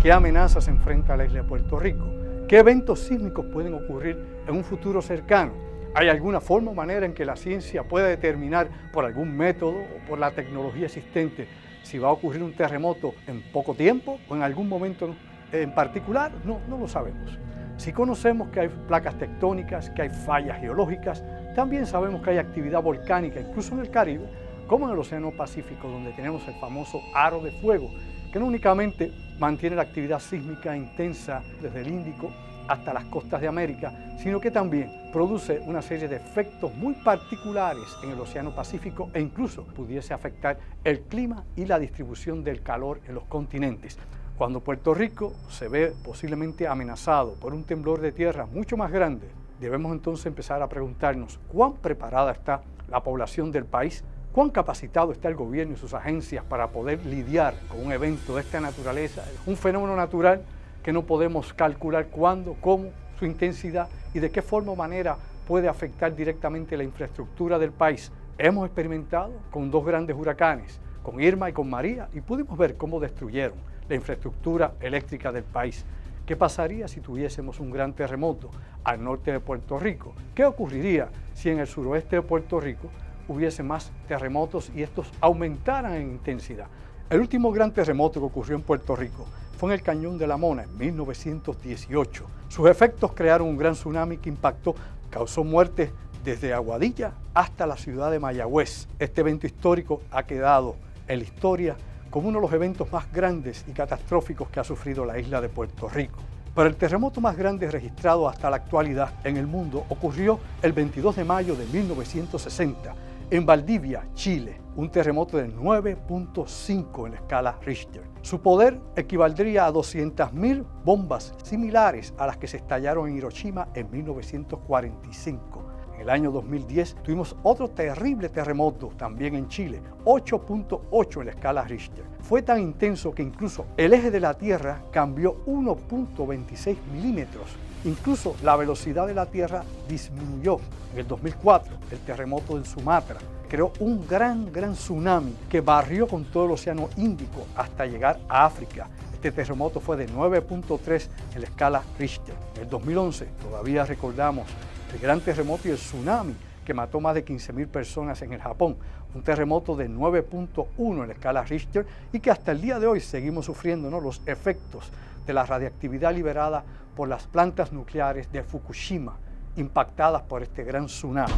¿Qué amenazas enfrenta la isla de Puerto Rico? ¿Qué eventos sísmicos pueden ocurrir en un futuro cercano? ¿Hay alguna forma o manera en que la ciencia pueda determinar por algún método o por la tecnología existente si va a ocurrir un terremoto en poco tiempo o en algún momento en particular? No lo sabemos. Si conocemos que hay placas tectónicas, que hay fallas geológicas, también sabemos que hay actividad volcánica, incluso en el Caribe, como en el Océano Pacífico, donde tenemos el famoso aro de fuego, que no únicamente mantiene la actividad sísmica intensa desde el Índico hasta las costas de América, sino que también produce una serie de efectos muy particulares en el Océano Pacífico e incluso pudiese afectar el clima y la distribución del calor en los continentes. Cuando Puerto Rico se ve posiblemente amenazado por un temblor de tierra mucho más grande, debemos entonces empezar a preguntarnos cuán preparada está la población del país, cuán capacitado está el gobierno y sus agencias para poder lidiar con un evento de esta naturaleza, un fenómeno natural que no podemos calcular cuándo, cómo, su intensidad y de qué forma o manera puede afectar directamente la infraestructura del país. Hemos experimentado con dos grandes huracanes, con Irma y con María, y pudimos ver cómo destruyeron la infraestructura eléctrica del país. ¿Qué pasaría si tuviésemos un gran terremoto al norte de Puerto Rico? ¿Qué ocurriría si en el suroeste de Puerto Rico hubiese más terremotos y estos aumentaran en intensidad? El último gran terremoto que ocurrió en Puerto Rico fue en el Cañón de la Mona en 1918. Sus efectos crearon un gran tsunami que impactó, causó muertes desde Aguadilla hasta la ciudad de Mayagüez. Este evento histórico ha quedado en la historia como uno de los eventos más grandes y catastróficos que ha sufrido la isla de Puerto Rico. Pero el terremoto más grande registrado hasta la actualidad en el mundo ocurrió el 22 de mayo de 1960 en Valdivia, Chile, un terremoto de 9.5 en la escala Richter. Su poder equivaldría a 200.000 bombas similares a las que se estallaron en Hiroshima en 1945. En el año 2010 tuvimos otro terrible terremoto también en Chile, 8.8 en la escala Richter. Fue tan intenso que incluso el eje de la Tierra cambió 1.26 milímetros. Incluso la velocidad de la Tierra disminuyó. En el 2004, el terremoto en Sumatra creó un gran tsunami que barrió con todo el Océano Índico hasta llegar a África. Este terremoto fue de 9.3 en la escala Richter. En el 2011 todavía recordamos el gran terremoto y el tsunami que mató más de 15.000 personas en el Japón. Un terremoto de 9.1 en la escala Richter y que hasta el día de hoy seguimos sufriendo, ¿no?, los efectos de la radiactividad liberada por las plantas nucleares de Fukushima, impactadas por este gran tsunami.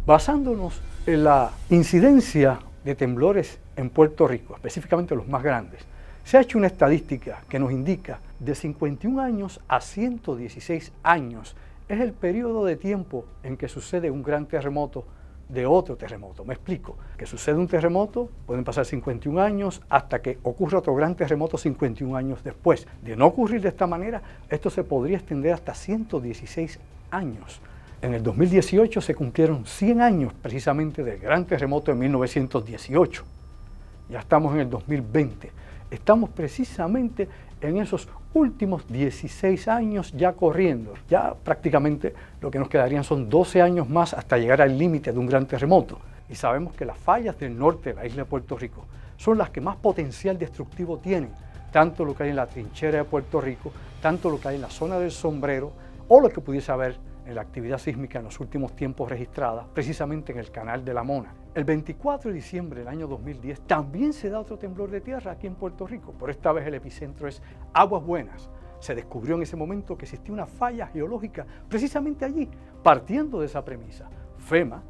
Basándonos en la incidencia de temblores en Puerto Rico, específicamente los más grandes, se ha hecho una estadística que nos indica de 51 años a 116 años es el periodo de tiempo en que sucede un gran terremoto de otro terremoto. Me explico, que sucede un terremoto, pueden pasar 51 años hasta que ocurra otro gran terremoto 51 años después. De no ocurrir de esta manera, esto se podría extender hasta 116 años. En el 2018 se cumplieron 100 años precisamente del gran terremoto de 1918. Ya estamos en el 2020. Estamos precisamente en esos últimos 16 años ya corriendo. Ya prácticamente lo que nos quedarían son 12 años más hasta llegar al límite de un gran terremoto. Y sabemos que las fallas del norte de la isla de Puerto Rico son las que más potencial destructivo tienen. Tanto lo que hay en la trinchera de Puerto Rico, tanto lo que hay en la zona del Sombrero, o lo que pudiese haber en la actividad sísmica en los últimos tiempos registrada, precisamente en el Canal de la Mona. El 24 de diciembre del año 2010 también se da otro temblor de tierra aquí en Puerto Rico. Por esta vez el epicentro es Aguas Buenas. Se descubrió en ese momento que existía una falla geológica precisamente allí. Partiendo de esa premisa, FEMA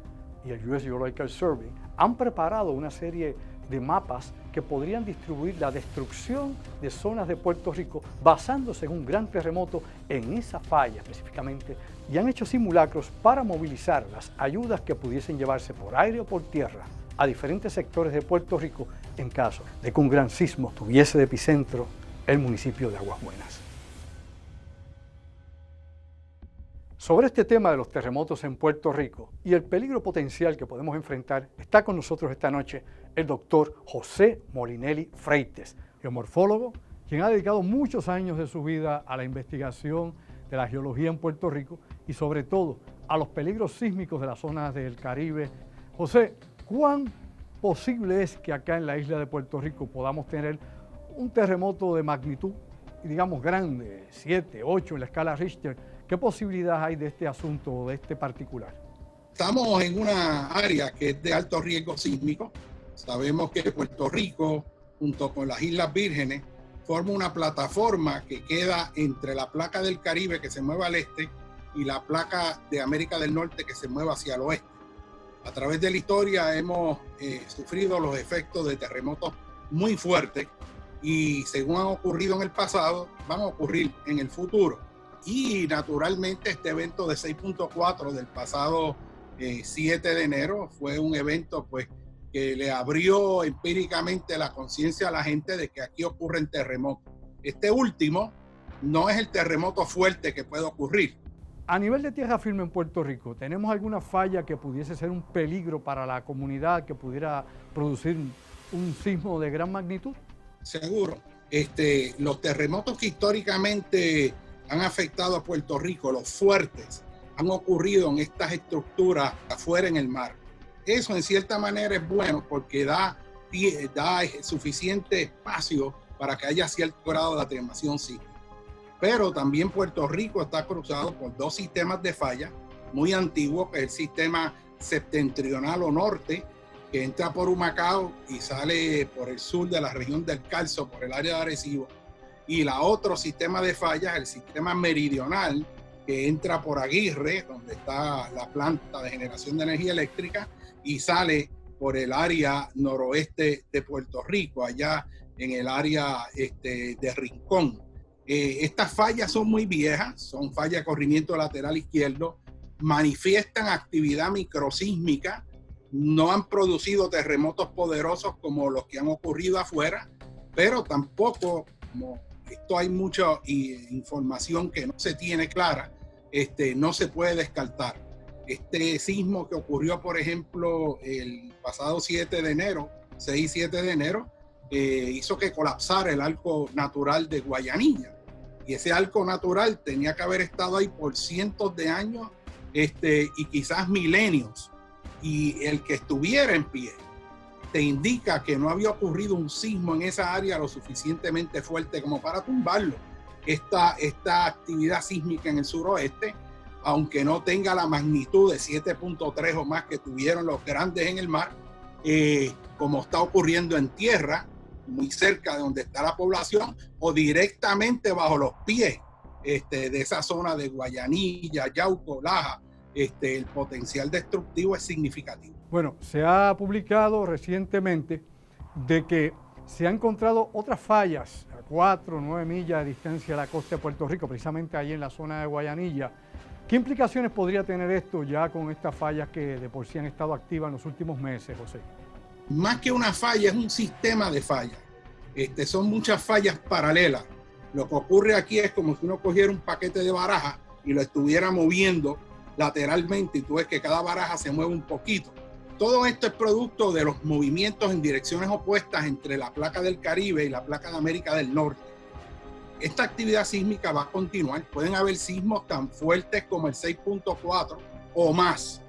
y el US Geological Survey han preparado una serie de mapas que podrían distribuir la destrucción de zonas de Puerto Rico basándose en un gran terremoto en esa falla específicamente, y han hecho simulacros para movilizar las ayudas que pudiesen llevarse por aire o por tierra a diferentes sectores de Puerto Rico en caso de que un gran sismo tuviese de epicentro el municipio de Aguas Buenas. Sobre este tema de los terremotos en Puerto Rico y el peligro potencial que podemos enfrentar, está con nosotros esta noche el doctor José Molinelli Freites, geomorfólogo, quien ha dedicado muchos años de su vida a la investigación de la geología en Puerto Rico y sobre todo a los peligros sísmicos de las zonas del Caribe. José, ¿cuán posible es que acá en la isla de Puerto Rico podamos tener un terremoto de magnitud, digamos, grande, 7, 8 en la escala Richter, ¿qué posibilidades hay de este asunto, de este particular? Estamos en una área que es de alto riesgo sísmico. Sabemos que Puerto Rico, junto con las Islas Vírgenes, forma una plataforma que queda entre la placa del Caribe que se mueve al este y la placa de América del Norte que se mueve hacia el oeste. A través de la historia hemos sufrido los efectos de terremotos muy fuertes y según han ocurrido en el pasado, van a ocurrir en el futuro. Y naturalmente este evento de 6.4 del pasado 7 de enero fue un evento pues, que le abrió empíricamente la conciencia a la gente de que aquí ocurren terremotos. Este último no es el terremoto fuerte que puede ocurrir. A nivel de tierra firme en Puerto Rico, ¿tenemos alguna falla que pudiese ser un peligro para la comunidad, que pudiera producir un sismo de gran magnitud? Seguro. Los terremotos que históricamente han afectado a Puerto Rico, los fuertes, han ocurrido en estas estructuras afuera en el mar. Eso en cierta manera es bueno porque da suficiente espacio para que haya cierto grado de atenuación sísmica. Pero también Puerto Rico está cruzado por dos sistemas de falla muy antiguos, que es el sistema septentrional o norte, que entra por Humacao y sale por el sur de la región del Carso, por el área de Arecibo. Y la otro sistema de fallas, el sistema meridional, que entra por Aguirre, donde está la planta de generación de energía eléctrica, y sale por el área noroeste de Puerto Rico, allá en el área de Rincón. Estas fallas son muy viejas, son fallas de corrimiento lateral izquierdo, manifiestan actividad microsísmica, no han producido terremotos poderosos como los que han ocurrido afuera, pero tampoco, como esto hay mucha información que no se tiene clara, no se puede descartar. Este sismo que ocurrió, por ejemplo, el pasado 7 de enero, 6-7 de enero, hizo que colapsara el arco natural de Guayanilla. Y ese arco natural tenía que haber estado ahí por cientos de años y quizás milenios. Y el que estuviera en pie te indica que no había ocurrido un sismo en esa área lo suficientemente fuerte como para tumbarlo. Esta actividad sísmica en el suroeste, aunque no tenga la magnitud de 7.3 o más que tuvieron los grandes en el mar, como está ocurriendo en tierra, muy cerca de donde está la población, o directamente bajo los pies de esa zona de Guayanilla, Yauco, Laja, el potencial destructivo es significativo. Bueno, se ha publicado recientemente de que se han encontrado otras fallas a 4 o 9 millas de distancia de la costa de Puerto Rico, precisamente ahí en la zona de Guayanilla. ¿Qué implicaciones podría tener esto ya con estas fallas que de por sí han estado activas en los últimos meses, José? Más que una falla, es un sistema de fallas. Son muchas fallas paralelas. Lo que ocurre aquí es como si uno cogiera un paquete de barajas y lo estuviera moviendo lateralmente y tú ves que cada baraja se mueve un poquito. Todo esto es producto de los movimientos en direcciones opuestas entre la placa del Caribe y la placa de América del Norte. Esta actividad sísmica va a continuar. Pueden haber sismos tan fuertes como el 6.4 o más.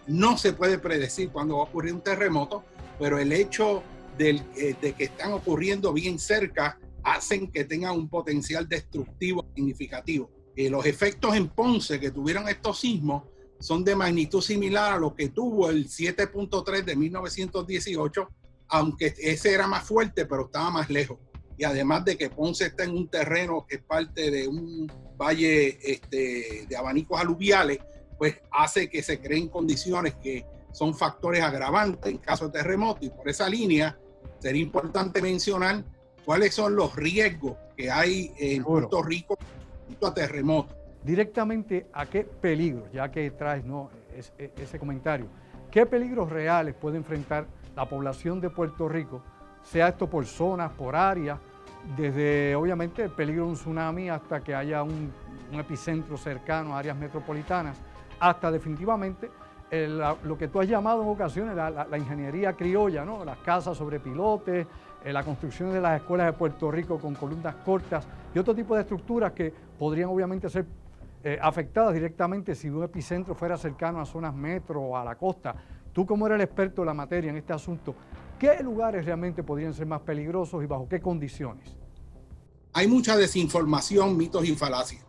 No se puede predecir cuándo va a ocurrir un terremoto, pero el hecho de que están ocurriendo bien cerca hacen que tengan un potencial destructivo significativo. Los efectos en Ponce que tuvieron estos sismos son de magnitud similar a lo que tuvo el 7.3 de 1918, aunque ese era más fuerte, pero estaba más lejos. Y además de que Ponce está en un terreno que es parte de un valle de abanicos aluviales, pues hace que se creen condiciones que son factores agravantes en caso de terremoto. Y por esa línea sería importante mencionar cuáles son los riesgos que hay en Puerto Rico a terremotos. Directamente a qué peligros, ya que traes ese comentario, qué peligros reales puede enfrentar la población de Puerto Rico, sea esto por zonas, por áreas, desde obviamente el peligro de un tsunami hasta que haya un epicentro cercano a áreas metropolitanas, hasta definitivamente lo que tú has llamado en ocasiones la ingeniería criolla, ¿no? Las casas sobre pilotes, la construcción de las escuelas de Puerto Rico con columnas cortas y otro tipo de estructuras que podrían obviamente ser afectadas directamente si un epicentro fuera cercano a zonas metro o a la costa. Tú, como eres el experto en la materia en este asunto, ¿Qué lugares realmente podrían ser más peligrosos y bajo qué condiciones? Hay mucha desinformación, mitos y falacias.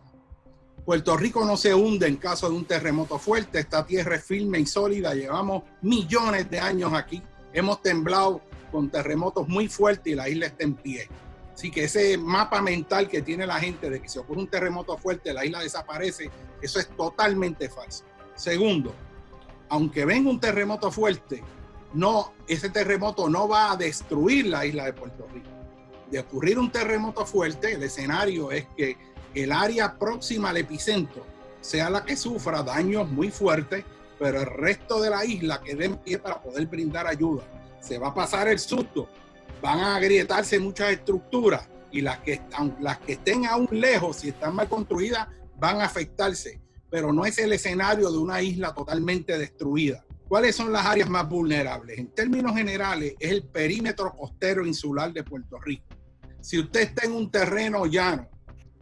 Puerto Rico no se hunde en caso de un terremoto fuerte. Esta tierra es firme y sólida. Llevamos millones de años aquí. Hemos temblado con terremotos muy fuertes y la isla está en pie. Así que ese mapa mental que tiene la gente de que si ocurre un terremoto fuerte, la isla desaparece, eso es totalmente falso. Segundo, aunque venga un terremoto fuerte, ese terremoto no va a destruir la isla de Puerto Rico. De ocurrir un terremoto fuerte, el escenario es que el área próxima al epicentro sea la que sufra daños muy fuertes, pero el resto de la isla quede en pie para poder brindar ayuda. Se va a pasar el susto, van a agrietarse muchas estructuras y las que estén aún lejos, si están mal construidas, van a afectarse, pero no es el escenario de una isla totalmente destruida. ¿Cuáles son las áreas más vulnerables? En términos generales, es el perímetro costero insular de Puerto Rico. Si usted está en un terreno llano,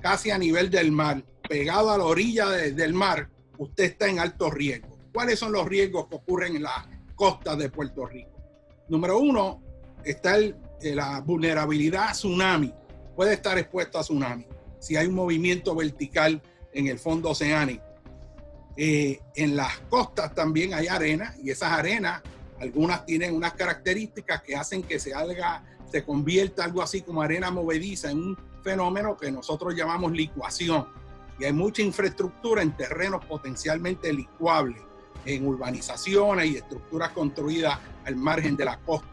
casi a nivel del mar, pegado a la orilla del mar, usted está en alto riesgo. ¿Cuáles son los riesgos que ocurren en las costas de Puerto Rico? Número uno, está la vulnerabilidad a tsunami. Puede estar expuesto a tsunami si hay un movimiento vertical en el fondo oceánico. En las costas también hay arena y esas arenas, algunas tienen unas características que hacen que se convierta algo así como arena movediza en un fenómeno que nosotros llamamos licuación. Y hay mucha infraestructura en terrenos potencialmente licuables, en urbanizaciones y estructuras construidas al margen de la costa.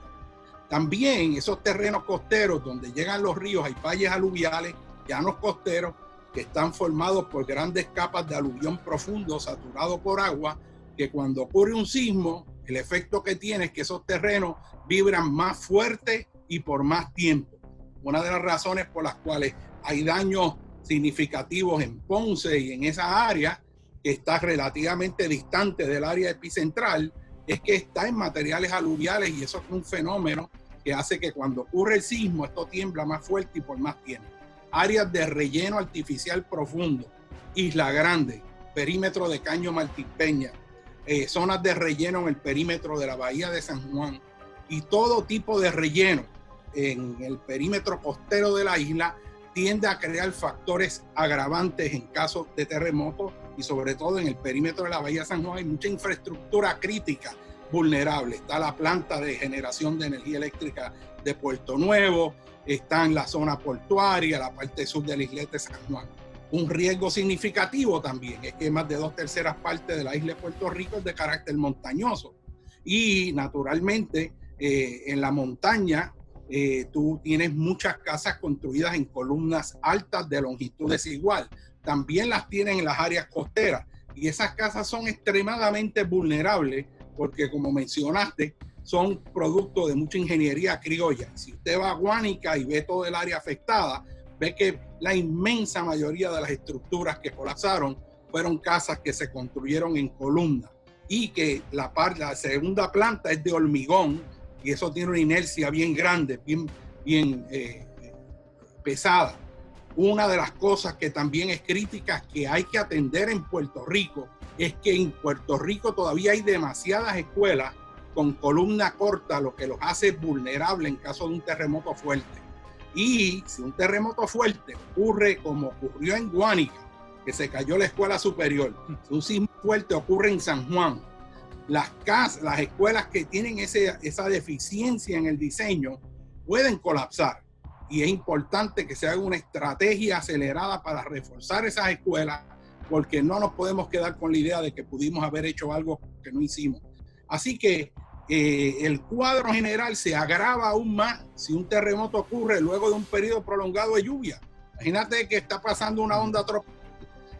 También esos terrenos costeros donde llegan los ríos, hay valles aluviales, llanos costeros, que están formados por grandes capas de aluvión profundo saturado por agua, que cuando ocurre un sismo, el efecto que tiene es que esos terrenos vibran más fuerte y por más tiempo. Una de las razones por las cuales hay daños significativos en Ponce y en esa área, que está relativamente distante del área epicentral, es que está en materiales aluviales y eso es un fenómeno que hace que cuando ocurre el sismo, esto tiembla más fuerte y por más tiempo. Áreas de relleno artificial profundo, Isla Grande, perímetro de Caño Maltipeña, zonas de relleno en el perímetro de la Bahía de San Juan y todo tipo de relleno en el perímetro costero de la isla tiende a crear factores agravantes en caso de terremotos y sobre todo en el perímetro de la Bahía de San Juan hay mucha infraestructura crítica vulnerable. Está la planta de generación de energía eléctrica de Puerto Nuevo, está en la zona portuaria, la parte sur de la isleta de San Juan. Un riesgo significativo también es que más de 2/3 partes de la isla de Puerto Rico es de carácter montañoso. Y naturalmente en la montaña tú tienes muchas casas construidas en columnas altas de longitud desigual. También las tienen en las áreas costeras. Y esas casas son extremadamente vulnerables porque, como mencionaste, son producto de mucha ingeniería criolla. Si usted va a Guánica y ve todo el área afectada, ve que la inmensa mayoría de las estructuras que colapsaron fueron casas que se construyeron en columna y que la segunda planta es de hormigón y eso tiene una inercia bien grande, bien pesada. Una de las cosas que también es crítica que hay que atender en Puerto Rico es que en Puerto Rico todavía hay demasiadas escuelas con columna corta, lo que los hace vulnerables en caso de un terremoto fuerte. Y si un terremoto fuerte ocurre como ocurrió en Guánica, que se cayó la escuela superior, si un sismo fuerte ocurre en San Juan, las escuelas que tienen esa deficiencia en el diseño pueden colapsar. Y es importante que se haga una estrategia acelerada para reforzar esas escuelas, porque no nos podemos quedar con la idea de que pudimos haber hecho algo que no hicimos. Así que el cuadro general se agrava aún más si un terremoto ocurre luego de un periodo prolongado de lluvia. Imagínate que está pasando una onda tropical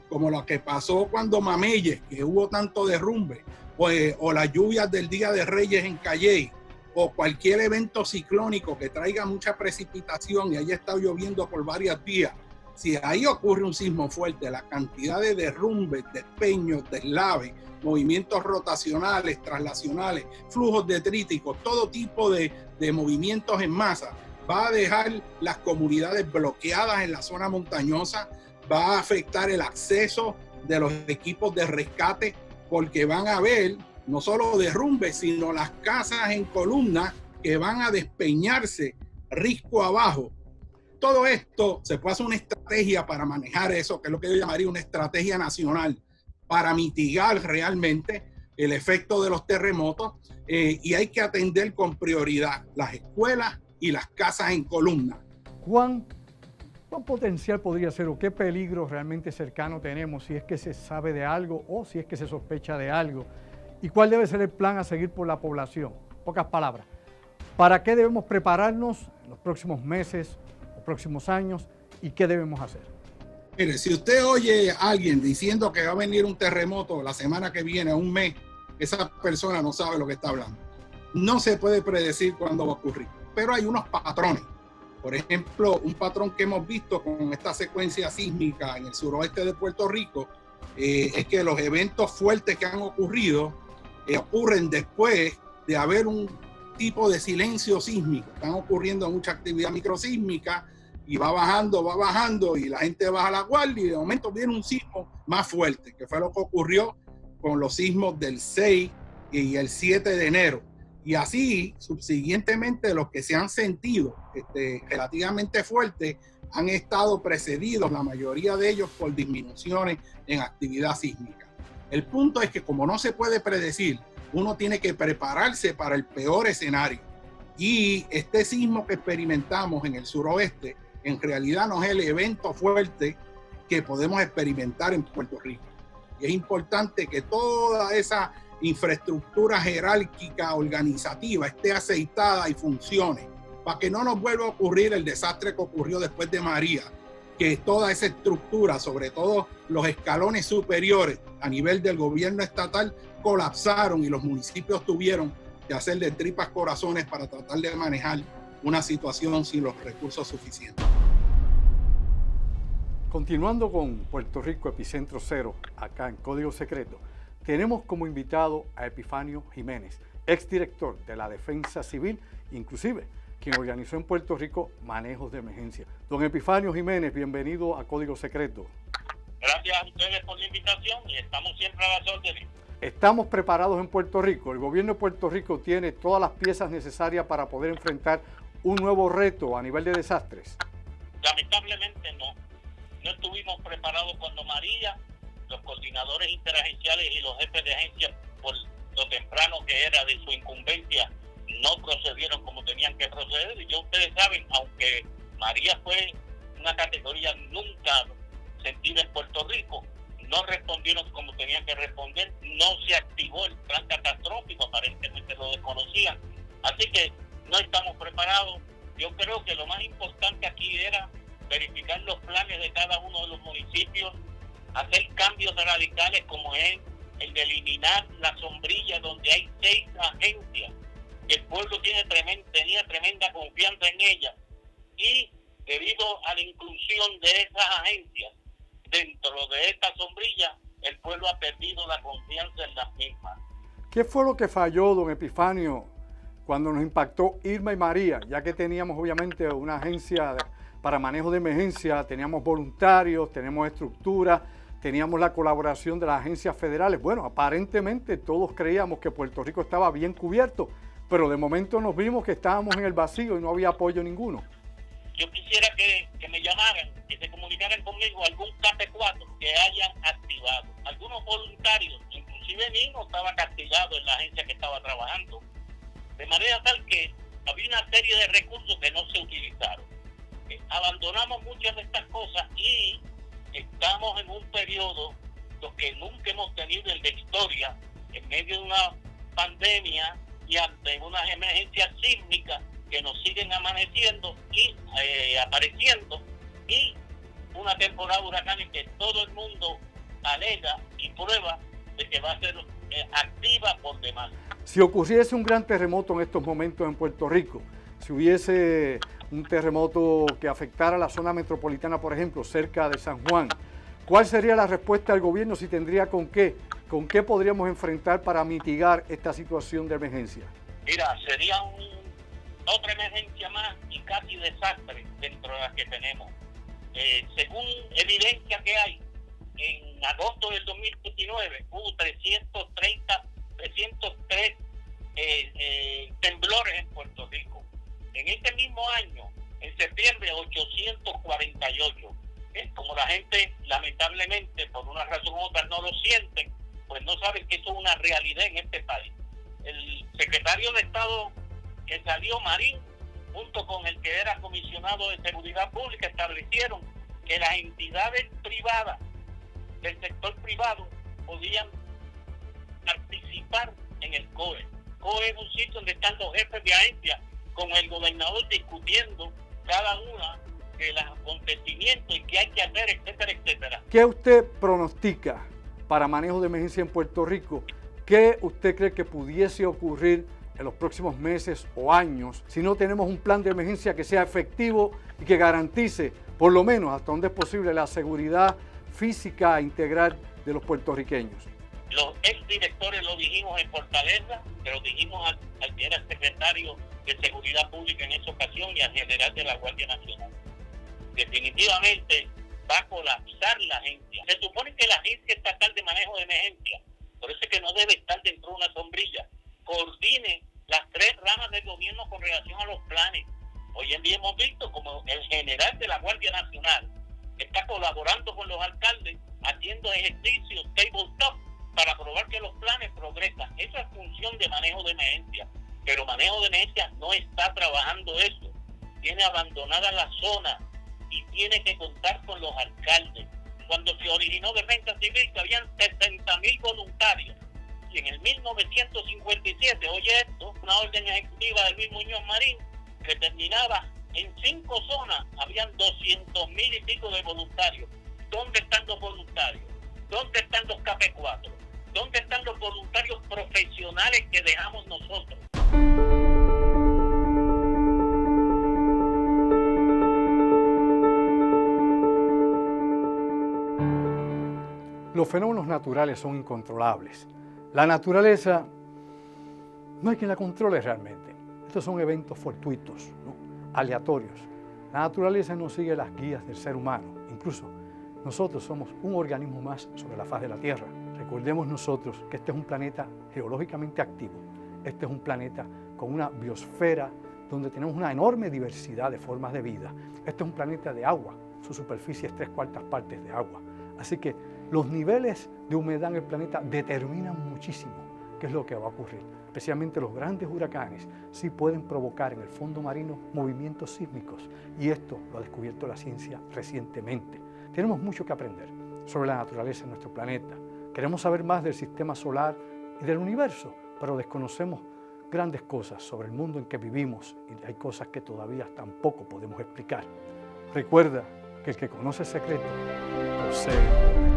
como la que pasó cuando Mameyes, que hubo tanto derrumbe, o las lluvias del Día de Reyes en Calley, o cualquier evento ciclónico que traiga mucha precipitación y haya estado lloviendo por varios días. Si ahí ocurre un sismo fuerte, la cantidad de derrumbes, despeños, deslaves, movimientos rotacionales, traslacionales, flujos detríticos, todo tipo de movimientos en masa, va a dejar las comunidades bloqueadas en la zona montañosa, va a afectar el acceso de los equipos de rescate, porque van a haber no solo derrumbes, sino las casas en columna que van a despeñarse risco abajo. Todo esto se puede hacer una estrategia para manejar eso, que es lo que yo llamaría una estrategia nacional para mitigar realmente el efecto de los terremotos, y hay que atender con prioridad las escuelas y las casas en columna. ¿Cuán potencial podría ser o qué peligro realmente cercano tenemos si es que se sabe de algo o si es que se sospecha de algo? ¿Y cuál debe ser el plan a seguir por la población? Pocas palabras. ¿Para qué debemos prepararnos en los próximos meses o próximos años y qué debemos hacer? Mire, si usted oye a alguien diciendo que va a venir un terremoto la semana que viene, un mes, esa persona no sabe lo que está hablando. No se puede predecir cuándo va a ocurrir, pero hay unos patrones. Por ejemplo, un patrón que hemos visto con esta secuencia sísmica en el suroeste de Puerto Rico es que los eventos fuertes que han ocurrido ocurren después de haber un tipo de silencio sísmico. Están ocurriendo mucha actividad microsísmica y va bajando y la gente baja la guardia y de momento viene un sismo más fuerte, que fue lo que ocurrió con los sismos del 6 y el 7 de enero. Y así, subsiguientemente, los que se han sentido relativamente fuertes han estado precedidos, la mayoría de ellos, por disminuciones en actividad sísmica. El punto es que como no se puede predecir, uno tiene que prepararse para el peor escenario. Y este sismo que experimentamos en el suroeste, en realidad no es el evento fuerte que podemos experimentar en Puerto Rico. Y es importante que toda esa infraestructura jerárquica organizativa esté aceitada y funcione para que no nos vuelva a ocurrir el desastre que ocurrió después de María, que toda esa estructura, sobre todo los escalones superiores a nivel del gobierno estatal, colapsaron y los municipios tuvieron que hacer de tripas corazones para tratar de manejar una situación sin los recursos suficientes. Continuando con Puerto Rico Epicentro Cero, acá en Código Secreto, tenemos como invitado a Epifanio Jiménez, exdirector de la Defensa Civil, inclusive quien organizó en Puerto Rico manejos de emergencia. Don Epifanio Jiménez, bienvenido a Código Secreto. Gracias a ustedes por la invitación y estamos siempre a las órdenes. Estamos preparados en Puerto Rico. El gobierno de Puerto Rico tiene todas las piezas necesarias para poder enfrentar un nuevo reto a nivel de desastres. Lamentablemente no. No estuvimos preparados cuando María, los coordinadores interagenciales y los jefes de agencia, por lo temprano que era de su incumbencia, no procedieron como tenían que proceder. Y ya ustedes saben, aunque María fue una categoría nunca sentida en Puerto Rico, no respondieron como tenían que responder, no se activó el plan catastrófico, aparentemente lo desconocían. Así que no estamos preparados. Yo creo que lo más importante aquí era verificar los planes de cada uno de los municipios, hacer cambios radicales como es el de eliminar la sombrilla donde hay 6 agencias. El pueblo tenía tremenda confianza en ellas y debido a la inclusión de esas agencias dentro de esta sombrilla, el pueblo ha perdido la confianza en las mismas. ¿Qué fue lo que falló, don Epifanio, cuando nos impactó Irma y María? Ya que teníamos obviamente una agencia para manejo de emergencia, teníamos voluntarios, tenemos estructura, teníamos la colaboración de las agencias federales. Bueno, aparentemente todos creíamos que Puerto Rico estaba bien cubierto, pero de momento nos vimos que estábamos en el vacío y no había apoyo ninguno. Yo quisiera que me llamaran, que se comunicaran conmigo algún KP4 que hayan activado. Algunos voluntarios, inclusive Nino estaba castigado en la agencia que estaba trabajando. De manera tal que había una serie de recursos que no se utilizaron. Abandonamos muchas de estas cosas y estamos en un periodo lo que nunca hemos tenido en la historia, en medio de una pandemia y ante unas emergencias sísmicas que nos siguen amaneciendo y apareciendo, y una temporada de huracanes que todo el mundo alega y prueba de que va a ser activa por demás. Si ocurriese un gran terremoto en estos momentos en Puerto Rico, si hubiese un terremoto que afectara la zona metropolitana, por ejemplo, cerca de San Juan, ¿cuál sería la respuesta del gobierno si tendría con qué? ¿Con qué podríamos enfrentar para mitigar esta situación de emergencia? Mira, sería otra emergencia más y casi desastre dentro de las que tenemos. Según evidencia que hay, en agosto del 2019 hubo 303 temblores en Puerto Rico. En este mismo año, en septiembre, 848. Como la gente, lamentablemente, por una razón u otra, no lo sienten, pues no saben que eso es una realidad en este país. El secretario de Estado que salió, Marín, junto con el que era comisionado de Seguridad Pública, establecieron que las entidades privadas, del sector privado, podían participar en el COE. COE es un sitio donde están los jefes de agencia con el gobernador discutiendo cada una de los acontecimientos y qué hay que hacer, etcétera, etcétera. ¿Qué usted pronostica para manejo de emergencia en Puerto Rico? ¿Qué usted cree que pudiese ocurrir en los próximos meses o años si no tenemos un plan de emergencia que sea efectivo y que garantice, por lo menos hasta donde es posible, la seguridad física integral de los puertorriqueños? Los exdirectores lo dijimos en Fortaleza, pero dijimos al que era secretario de Seguridad Pública en esa ocasión y al general de la Guardia Nacional. Definitivamente va a colapsar la agencia. Se supone que la Agencia Estatal de Manejo de Emergencia, por eso es que no debe estar dentro de una sombrilla, coordine las tres ramas del gobierno con relación a los planes. Hoy en día hemos visto como el general de la Guardia Nacional está colaborando con los alcaldes, haciendo ejercicios tabletop para probar que los planes progresan. Esa es función de manejo de emergencia, pero manejo de emergencia no está trabajando eso. Tiene abandonada la zona y tiene que contar con los alcaldes. Cuando se originó Defensa Civil, que habían 60,000 voluntarios, y en el 1957, oye esto, una orden ejecutiva de Luis Muñoz Marín, que terminaba en 5 zonas, habían 200,000 y pico de voluntarios. ¿Dónde están los voluntarios? ¿Dónde están los KP4? ¿Dónde están los voluntarios profesionales que dejamos nosotros? Los fenómenos naturales son incontrolables. La naturaleza no hay quien la controle realmente. Estos son eventos fortuitos, ¿no? Aleatorios. La naturaleza no sigue las guías del ser humano. Incluso nosotros somos un organismo más sobre la faz de la Tierra. Recordemos nosotros que este es un planeta geológicamente activo. Este es un planeta con una biosfera donde tenemos una enorme diversidad de formas de vida. Este es un planeta de agua. Su superficie es 3/4 partes de agua. Así que los niveles de humedad en el planeta determinan muchísimo qué es lo que va a ocurrir. Especialmente los grandes huracanes sí pueden provocar en el fondo marino movimientos sísmicos, y esto lo ha descubierto la ciencia recientemente. Tenemos mucho que aprender sobre la naturaleza de nuestro planeta. Queremos saber más del sistema solar y del universo, pero desconocemos grandes cosas sobre el mundo en que vivimos y hay cosas que todavía tampoco podemos explicar. Recuerda que el que conoce el secreto posee el poder.